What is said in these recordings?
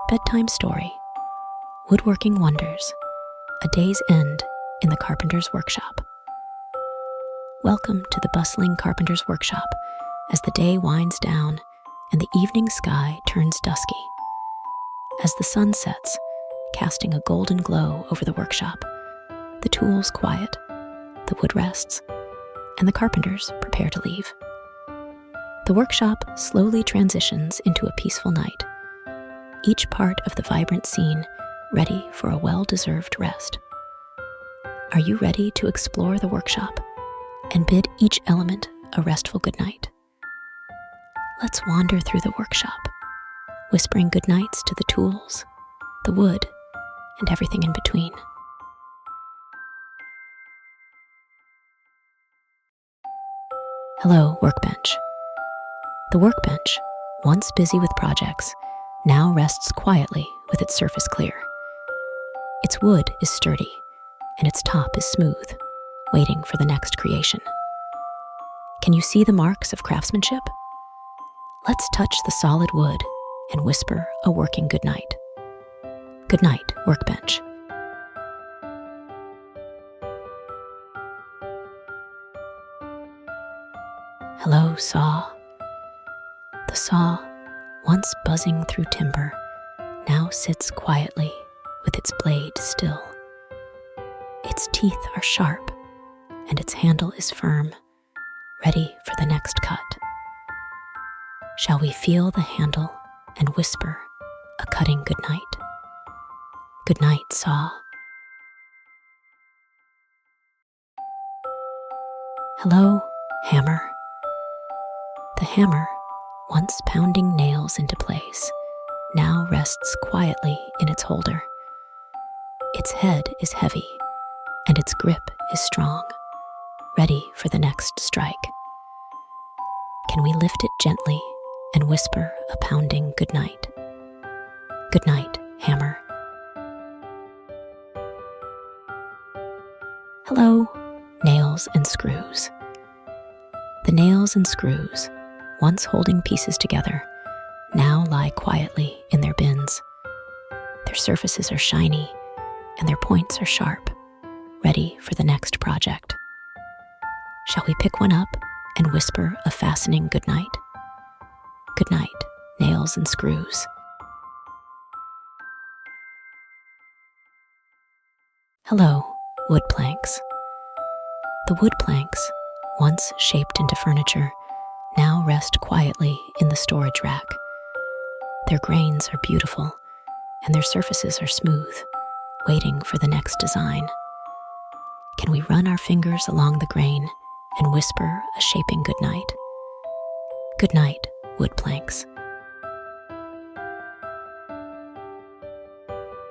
Bedtime Story, Woodworking Wonders, A Day's End in the Carpenter's Workshop. Welcome to the bustling Carpenter's Workshop as the day winds down and the evening sky turns dusky. As the sun sets, casting a golden glow over the workshop, the tools quiet, the wood rests, and the carpenters prepare to leave. The workshop slowly transitions into a peaceful night, each part of the vibrant scene ready for a well-deserved rest. Are you ready to explore the workshop and bid each element a restful goodnight? Let's wander through the workshop, whispering goodnights to the tools, the wood, and everything in between. Hello, Workbench. The Workbench, once busy with projects, now rests quietly with its surface clear. Its wood is sturdy, and its top is smooth, waiting for the next creation. Can you see the marks of craftsmanship? Let's touch the solid wood and whisper a working goodnight. Good night, Workbench. Hello, saw. The saw, once buzzing through timber, now sits quietly with its blade still. Its teeth are sharp, and its handle is firm, ready for the next cut. Shall we feel the handle and whisper a cutting goodnight? Good night, saw. Hello, hammer. The hammer, once pounding nails into place, now rests quietly in its holder. Its head is heavy, and its grip is strong, ready for the next strike. Can we lift it gently and whisper a pounding goodnight? Good night, hammer. Hello, nails and screws. The nails and screws, once holding pieces together, now lie quietly in their bins. Their surfaces are shiny, and their points are sharp, ready for the next project. Shall we pick one up and whisper a fastening goodnight? Good night, nails and screws. Hello, wood planks. The wood planks, once shaped into furniture, now rest quietly in the storage rack. Their grains are beautiful, and their surfaces are smooth, waiting for the next design. Can we run our fingers along the grain and whisper a shaping goodnight? Good night, wood planks.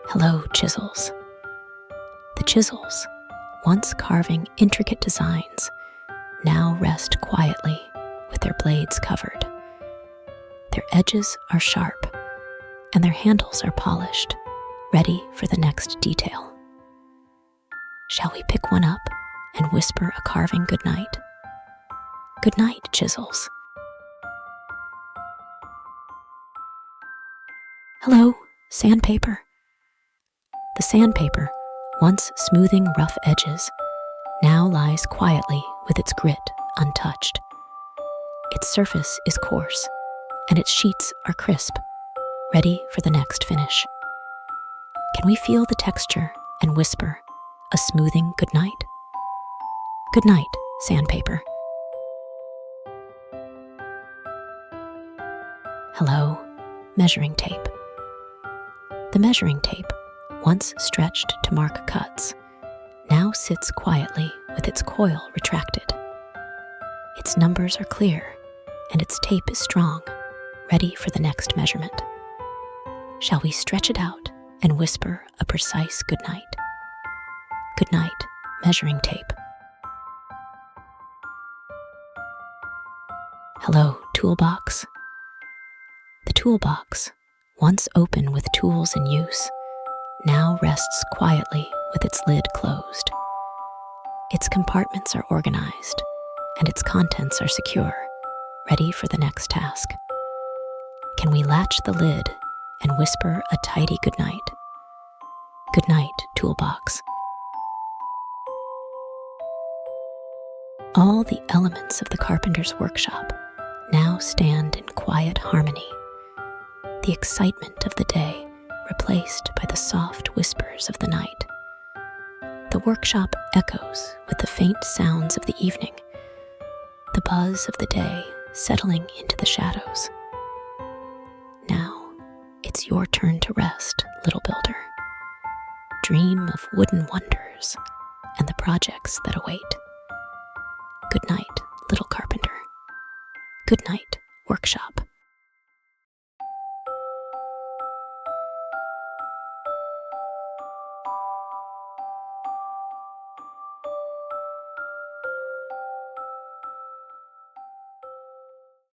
Hello, chisels. The chisels, once carving intricate designs, now rest quietly with their blades covered. Their edges are sharp, and their handles are polished, ready for the next detail. Shall we pick one up and whisper a carving goodnight? Good night, chisels. Hello, sandpaper. The sandpaper, once smoothing rough edges, now lies quietly with its grit untouched. Its surface is coarse, and its sheets are crisp, ready for the next finish. Can we feel the texture and whisper a smoothing goodnight? Good night, sandpaper. Hello, measuring tape. The measuring tape, once stretched to mark cuts, now sits quietly with its coil retracted. Its numbers are clear, and its tape is strong, ready for the next measurement. Shall we stretch it out and whisper a precise goodnight? Good night, measuring tape. Hello, toolbox. The toolbox, once open with tools in use, now rests quietly with its lid closed. Its compartments are organized, and its contents are secure, ready for the next task. Can we latch the lid and whisper a tidy goodnight. Goodnight, Toolbox. All the elements of the carpenter's workshop now stand in quiet harmony, the excitement of the day replaced by the soft whispers of the night. The workshop echoes with the faint sounds of the evening, the buzz of the day settling into the shadows. Now, it's your turn to rest, little builder. Dream of wooden wonders and the projects that await. Good night, little carpenter. Good night, workshop.